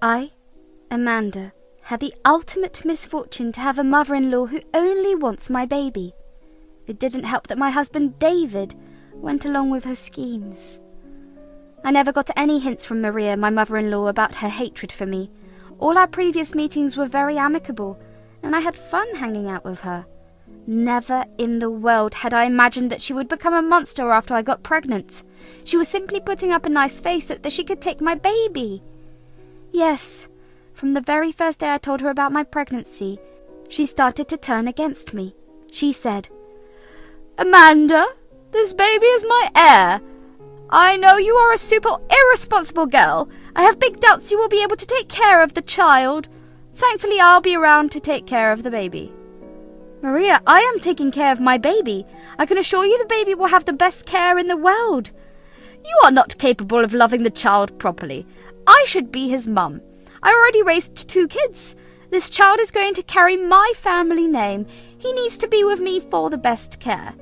I, Amanda, had the ultimate misfortune to have a mother-in-law who only wants my baby. It didn't help that my husband David went along with her schemes. I never got any hints from Maria, my mother-in-law, about her hatred for me. All our previous meetings were very amicable, and I had fun hanging out with her. Never in the world had I imagined that she would become a monster after I got pregnant. She was simply putting up a nice face so that she could take my baby. Yes, from the very first day I told her about my pregnancy, she started to turn against me. She said, "Amanda, this baby is my heir. I know you are a super irresponsible girl. I have big doubts you will be able to take care of the child. Thankfully, I'll be around to take care of the baby." Maria, I am taking care of my baby. I can assure you the baby will have the best care in the world. You are not capable of loving the child properly. I should be his mum. I already raised 2 kids. This child is going to carry my family name. He needs to be with me for the best care.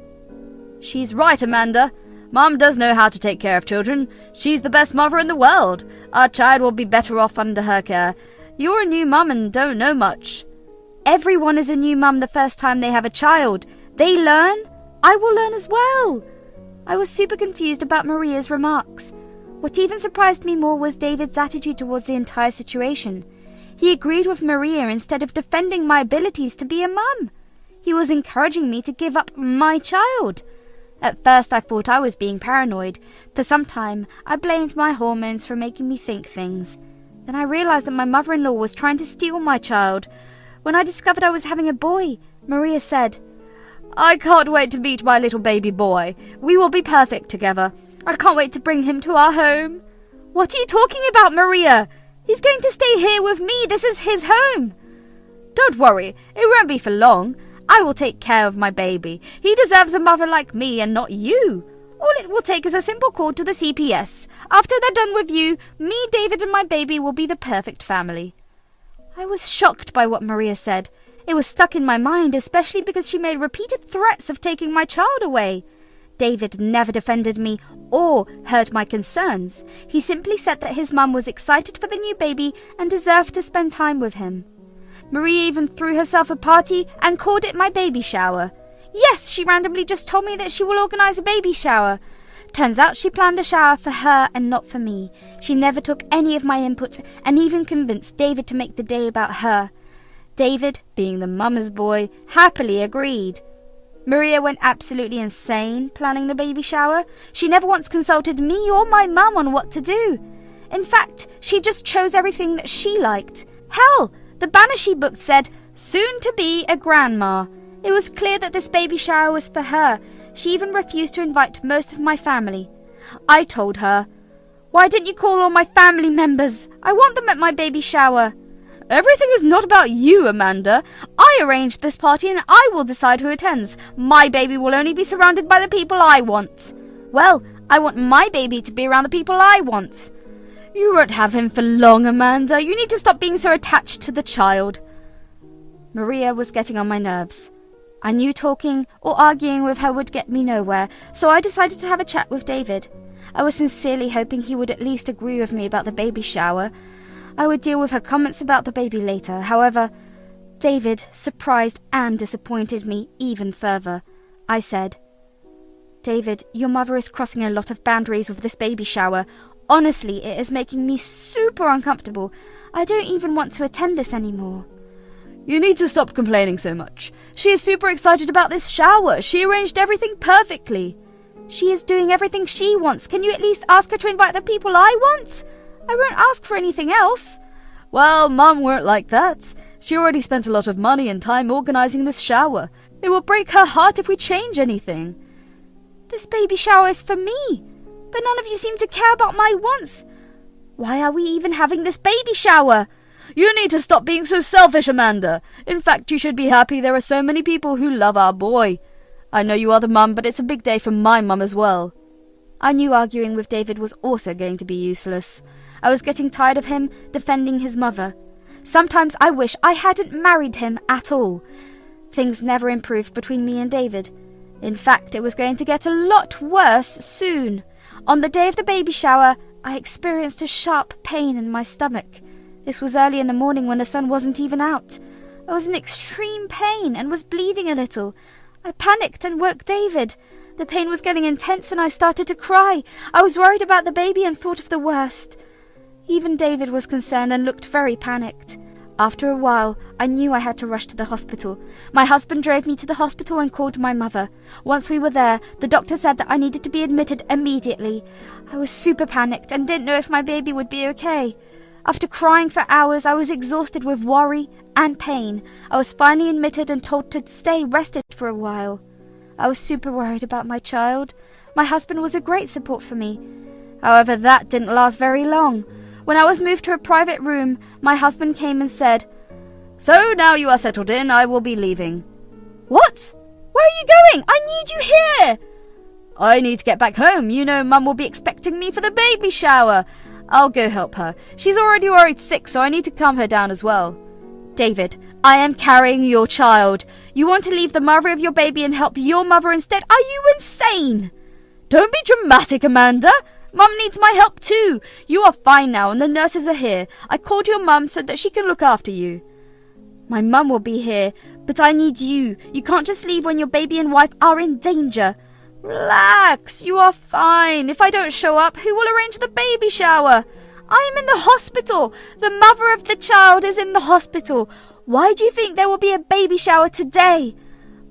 She's right, Amanda. Mum does know how to take care of children. She's the best mother in the world. Our child will be better off under her care. You're a new mum and don't know much. Everyone is a new mum the first time they have a child. They learn. I will learn as well. I was super confused about Maria's remarks. What even surprised me more was David's attitude towards the entire situation. He agreed with Maria instead of defending my abilities to be a mum. He was encouraging me to give up my child. At first I thought I was being paranoid. For some time I blamed my hormones for making me think things. Then I realized that my mother-in-law was trying to steal my child. When I discovered I was having a boy, Maria said, "I can't wait to meet my little baby boy. We will be perfect together. I can't wait to bring him to our home." What are you talking about, Maria? He's going to stay here with me. This is his home. Don't worry, it won't be for long. I will take care of my baby. He deserves a mother like me and not you. All it will take is a simple call to the CPS. After they're done with you, me, David, and my baby will be the perfect family. I was shocked by what Maria said. It was stuck in my mind, especially because she made repeated threats of taking my child away. David never defended me or heard my concerns. He simply said that his mum was excited for the new baby and deserved to spend time with him. Maria even threw herself a party and called it my baby shower. Yes, she randomly just told me that she will organise a baby shower. Turns out she planned the shower for her and not for me. She never took any of my input and even convinced David to make the day about her. David, being the mama's boy, happily agreed. Maria went absolutely insane planning the baby shower. She never once consulted me or my mum on what to do. In fact, she just chose everything that she liked. Hell, the banner she booked said, "Soon to be a grandma." It was clear that this baby shower was for her. She even refused to invite most of my family. I told her, "Why didn't you call all my family members? I want them at my baby shower." "Everything is not about you, Amanda. I arranged this party and I will decide who attends. My baby will only be surrounded by the people I want." "Well, I want my baby to be around the people I want." "You won't have him for long, Amanda. You need to stop being so attached to the child." Maria was getting on my nerves. I knew talking or arguing with her would get me nowhere, so I decided to have a chat with David. I was sincerely hoping he would at least agree with me about the baby shower. I would deal with her comments about the baby later. However, David surprised and disappointed me even further. I said, "David, your mother is crossing a lot of boundaries with this baby shower. Honestly, it is making me super uncomfortable. I don't even want to attend this anymore." "You need to stop complaining so much. She is super excited about this shower. She arranged everything perfectly." "She is doing everything she wants. Can you at least ask her to invite the people I want? I won't ask for anything else." "Well, Mum weren't like that. She already spent a lot of money and time organising this shower. It will break her heart if we change anything." "This baby shower is for me, but none of you seem to care about my wants. Why are we even having this baby shower?" "You need to stop being so selfish, Amanda. In fact, you should be happy there are so many people who love our boy. I know you are the mum, but it's a big day for my mum as well." I knew arguing with David was also going to be useless. I was getting tired of him defending his mother. Sometimes I wish I hadn't married him at all. Things never improved between me and David. In fact, it was going to get a lot worse soon. On the day of the baby shower, I experienced a sharp pain in my stomach. This was early in the morning when the sun wasn't even out. I was in extreme pain and was bleeding a little. I panicked and woke David. The pain was getting intense and I started to cry. I was worried about the baby and thought of the worst. Even David was concerned and looked very panicked. After a while, I knew I had to rush to the hospital. My husband drove me to the hospital and called my mother. Once we were there, the doctor said that I needed to be admitted immediately. I was super panicked and didn't know if my baby would be okay. After crying for hours, I was exhausted with worry and pain. I was finally admitted and told to stay rested for a while. I was super worried about my child. My husband was a great support for me. However, that didn't last very long. When I was moved to a private room, my husband came and said, "So now you are settled in, I will be leaving." "What? Where are you going? I need you here!" "I need to get back home. You know Mum will be expecting me for the baby shower. I'll go help her. She's already worried sick, so I need to calm her down as well." "David, I am carrying your child. You want to leave the mother of your baby and help your mother instead? Are you insane?" "Don't be dramatic, Amanda. Mum needs my help too. You are fine now and the nurses are here. I called your mum so that she can look after you." "My mum will be here, but I need you. You can't just leave when your baby and wife are in danger." "Relax, you are fine. If I don't show up, who will arrange the baby shower? I am in the hospital. The mother of the child is in the hospital. Why do you think there will be a baby shower today?"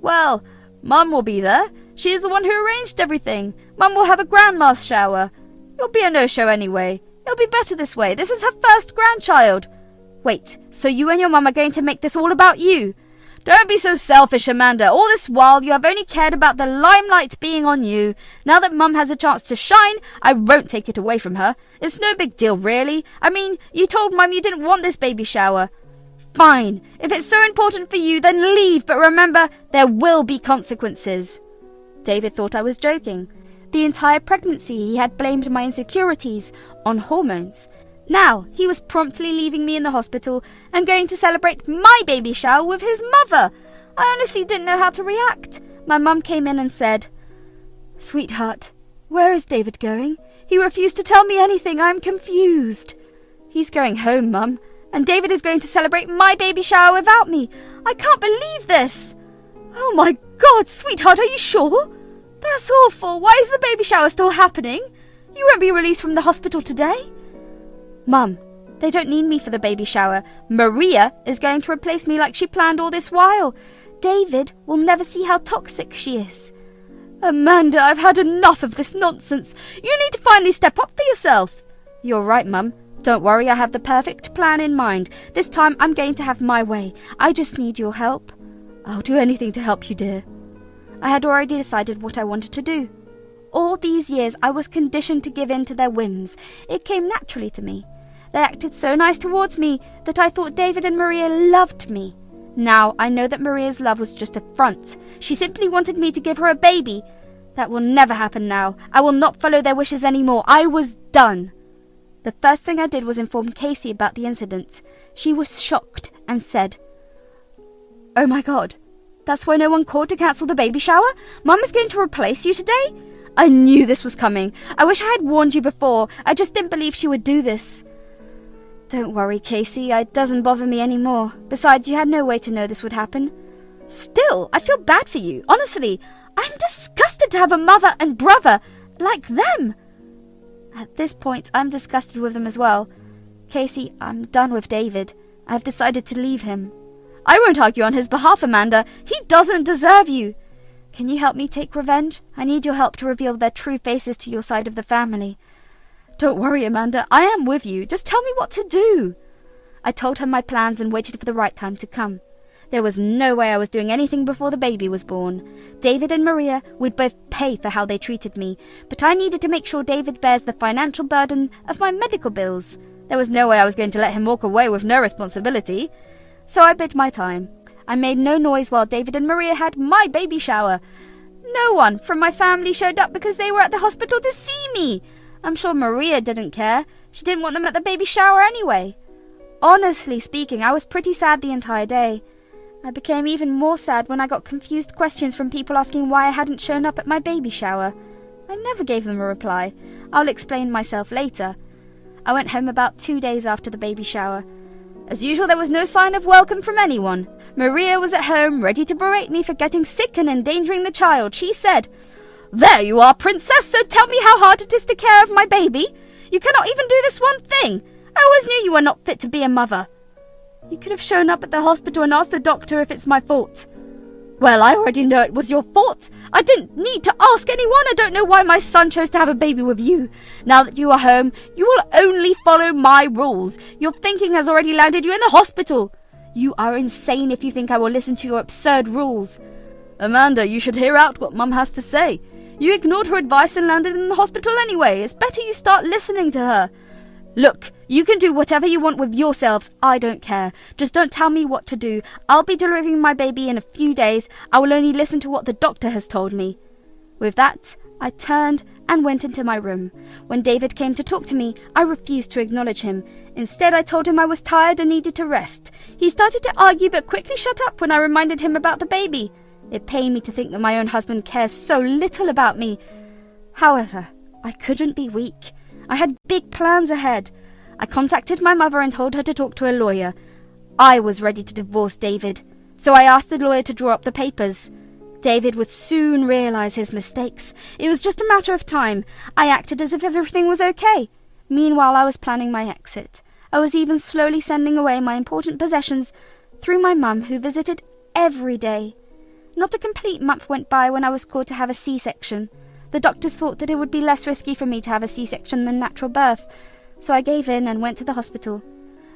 "Well, Mum will be there. She is the one who arranged everything. Mum will have a grandma's shower. You'll be a no-show anyway. It'll be better this way. This is her first grandchild." "Wait, so you and your mum are going to make this all about you?" "Don't be so selfish, Amanda. All this while you have only cared about the limelight being on you. Now that Mum has a chance to shine, I won't take it away from her. It's no big deal, really. I mean, you told Mum you didn't want this baby shower." "Fine. If it's so important for you, then leave, but remember, there will be consequences." David thought I was joking. The entire pregnancy he had blamed my insecurities on hormones. Now he was promptly leaving me in the hospital and going to celebrate my baby shower with his mother. I honestly didn't know how to react. My mum came in and said, "Sweetheart, where is David going? He refused to tell me anything. I'm confused." "He's going home, Mum, and David is going to celebrate my baby shower without me. I can't believe this." "Oh my God, sweetheart, are you sure? That's awful. Why is the baby shower still happening? You won't be released from the hospital today." "Mum, they don't need me for the baby shower. Maria is going to replace me like she planned all this while. David will never see how toxic she is." "Amanda, I've had enough of this nonsense. You need to finally step up for yourself." "You're right, Mum. Don't worry, I have the perfect plan in mind. This time I'm going to have my way. I just need your help." "I'll do anything to help you, dear." I had already decided what I wanted to do. All these years I was conditioned to give in to their whims. It came naturally to me. They acted so nice towards me that I thought David and Maria loved me. Now I know that Maria's love was just a front. She simply wanted me to give her a baby. That will never happen now. I will not follow their wishes anymore. I was done. The first thing I did was inform Casey about the incident. She was shocked and said, "Oh my God, that's why no one called to cancel the baby shower? Mum is going to replace you today? I knew this was coming. I wish I had warned you before. I just didn't believe she would do this." "Don't worry, Casey. It doesn't bother me anymore. Besides, you had no way to know this would happen." "Still, I feel bad for you. Honestly, I'm disgusted to have a mother and brother like them." At this point, I'm disgusted with them as well. "Casey, I'm done with David. I've decided to leave him." "I won't argue on his behalf, Amanda. He doesn't deserve you." "Can you help me take revenge? I need your help to reveal their true faces to your side of the family." "Don't worry, Amanda. I am with you. Just tell me what to do." I told her my plans and waited for the right time to come. There was no way I was doing anything before the baby was born. David and Maria would both pay for how they treated me, but I needed to make sure David bears the financial burden of my medical bills. There was no way I was going to let him walk away with no responsibility. So I bid my time. I made no noise while David and Maria had my baby shower. No one from my family showed up because they were at the hospital to see me. I'm sure Maria didn't care. She didn't want them at the baby shower anyway. Honestly speaking, I was pretty sad the entire day. I became even more sad when I got confused questions from people asking why I hadn't shown up at my baby shower. I never gave them a reply. I'll explain myself later. I went home about 2 days after the baby shower. As usual, there was no sign of welcome from anyone. Maria was at home, ready to berate me for getting sick and endangering the child. She said, "There you are, princess, so tell me how hard it is to care of my baby. You cannot even do this one thing. I always knew you were not fit to be a mother. You could have shown up at the hospital and asked the doctor if it's my fault." "Well, I already know it was your fault. I didn't need to ask anyone. I don't know why my son chose to have a baby with you. Now that you are home, you will only follow my rules. Your thinking has already landed you in the hospital. You are insane if you think I will listen to your absurd rules." "Amanda, you should hear out what Mum has to say. You ignored her advice and landed in the hospital anyway. It's better you start listening to her. Look, you can do whatever you want with yourselves. I don't care. Just don't tell me what to do. I'll be delivering my baby in a few days. I will only listen to what the doctor has told me." With that, I turned and went into my room. When David came to talk to me, I refused to acknowledge him. Instead, I told him I was tired and needed to rest. He started to argue but quickly shut up when I reminded him about the baby. It pained me to think that my own husband cares so little about me. However, I couldn't be weak. I had big plans ahead. I contacted my mother and told her to talk to a lawyer. I was ready to divorce David, so I asked the lawyer to draw up the papers. David would soon realize his mistakes. It was just a matter of time. I acted as if everything was okay. Meanwhile, I was planning my exit. I was even slowly sending away my important possessions through my mum, who visited every day. Not a complete month went by when I was called to have a C-section. The doctors thought that it would be less risky for me to have a C-section than natural birth, so I gave in and went to the hospital.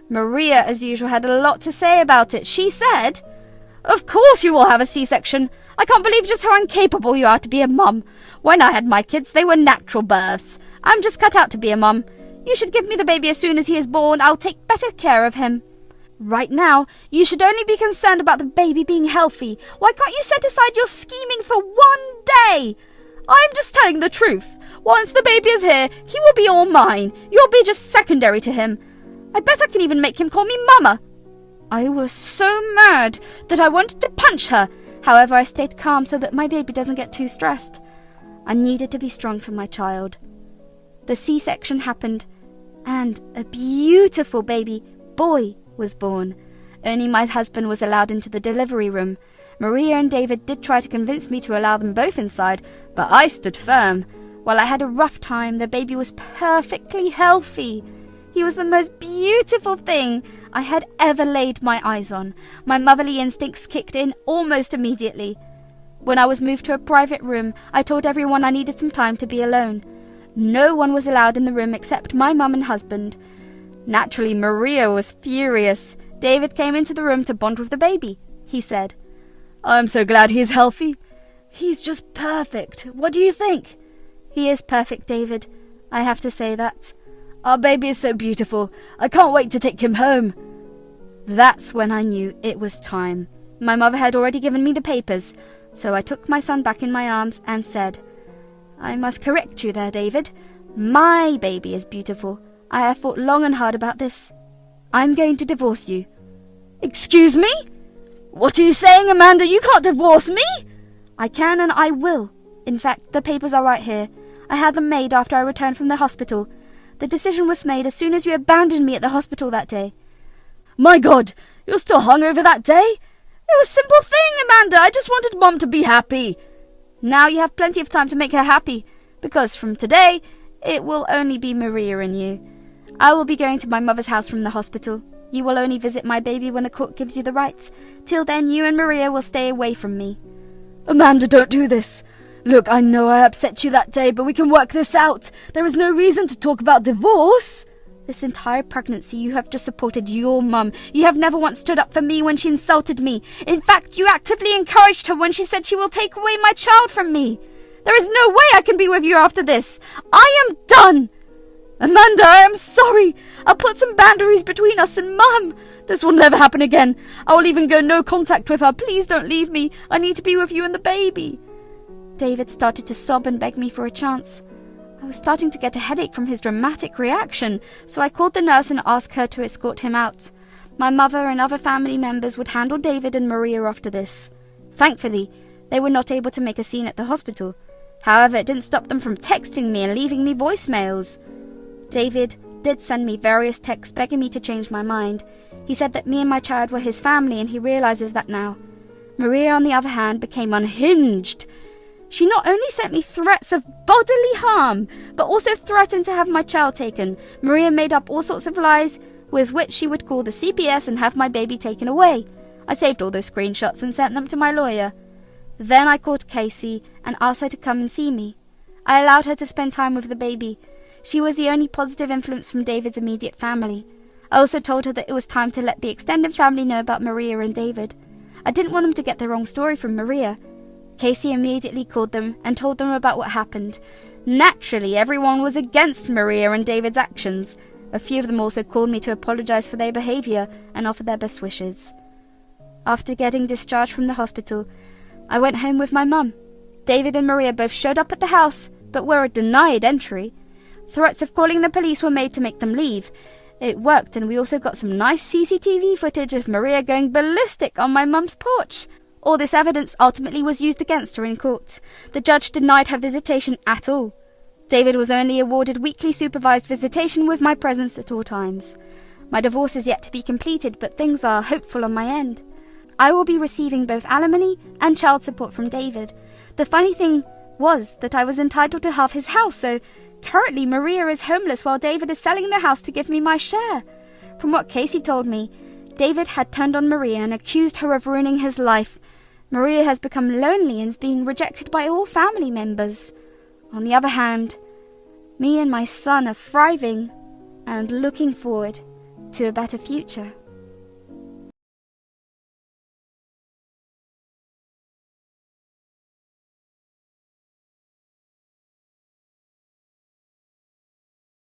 Maria, as usual, had a lot to say about it. She said, "Of course you will have a C-section. I can't believe just how incapable you are to be a mum. When I had my kids, they were natural births. I'm just cut out to be a mum. You should give me the baby as soon as he is born. I'll take better care of him. Right now, you should only be concerned about the baby being healthy. Why can't you set aside your scheming for one day? I'm just telling the truth. Once the baby is here, he will be all mine. You'll be just secondary to him. I bet I can even make him call me Mama." I was so mad that I wanted to punch her. However, I stayed calm so that my baby doesn't get too stressed. I needed to be strong for my child. The C-section happened, and a beautiful baby boy was born. Only my husband was allowed into the delivery room. Maria and David did try to convince me to allow them both inside, but I stood firm. While I had a rough time, the baby was perfectly healthy. He was the most beautiful thing I had ever laid my eyes on. My motherly instincts kicked in almost immediately. When I was moved to a private room, I told everyone I needed some time to be alone. No one was allowed in the room except my mum and husband. Naturally, Maria was furious. David came into the room to bond with the baby. He said, "I'm so glad he's healthy. He's just perfect. What do you think?" "He is perfect, David. I have to say that. Our baby is so beautiful. I can't wait to take him home." That's when I knew it was time. My mother had already given me the papers, so I took my son back in my arms and said, "I must correct you there, David. My baby is beautiful. I have thought long and hard about this. I'm going to divorce you." "Excuse me? What are you saying, Amanda? You can't divorce me!" "I can and I will. In fact, the papers are right here. I had them made after I returned from the hospital. The decision was made as soon as you abandoned me at the hospital that day." "My God, you're still hung over that day? It was a simple thing, Amanda. I just wanted Mom to be happy." "Now you have plenty of time to make her happy, because from today, it will only be Maria and you. I will be going to my mother's house from the hospital. You will only visit my baby when the court gives you the right. Till then, you and Maria will stay away from me." "Amanda, don't do this. Look, I know I upset you that day, but we can work this out. There is no reason to talk about divorce." "This entire pregnancy, you have just supported your mum. You have never once stood up for me when she insulted me. In fact, you actively encouraged her when she said she will take away my child from me. There is no way I can be with you after this. I am done. Amanda, I am sorry. I'll put some boundaries between us and Mum. This will never happen again. I will even go no contact with her. Please don't leave me. I need to be with you and the baby." David started to sob and beg me for a chance. I was starting to get a headache from his dramatic reaction, so I called the nurse and asked her to escort him out. My mother and other family members would handle David and Maria after this. Thankfully, they were not able to make a scene at the hospital. However, it didn't stop them from texting me and leaving me voicemails. David did send me various texts begging me to change my mind. He said that me and my child were his family, and he realizes that now. Maria, on the other hand, became unhinged. She not only sent me threats of bodily harm, but also threatened to have my child taken. Maria made up all sorts of lies with which she would call the CPS and have my baby taken away. I saved all those screenshots and sent them to my lawyer. Then I called Casey and asked her to come and see me. I allowed her to spend time with the baby. She was the only positive influence from David's immediate family. I also told her that it was time to let the extended family know about Maria and David. I didn't want them to get the wrong story from Maria. Casey immediately called them and told them about what happened. Naturally, everyone was against Maria and David's actions. A few of them also called me to apologize for their behavior and offer their best wishes. After getting discharged from the hospital, I went home with my mum. David and Maria both showed up at the house, but were denied entry. Threats of calling the police were made to make them leave. It worked, and we also got some nice CCTV footage of Maria going ballistic on my mum's porch. All this evidence ultimately was used against her in court. The judge denied her visitation at all. David was only awarded weekly supervised visitation with my presence at all times. My divorce is yet to be completed, but things are hopeful on my end. I will be receiving both alimony and child support from David. The funny thing was that I was entitled to half his house, so currently Maria is homeless while David is selling the house to give me my share. From what Casey told me, David had turned on Maria and accused her of ruining his life. Maria has become lonely and is being rejected by all family members. On the other hand, me and my son are thriving and looking forward to a better future.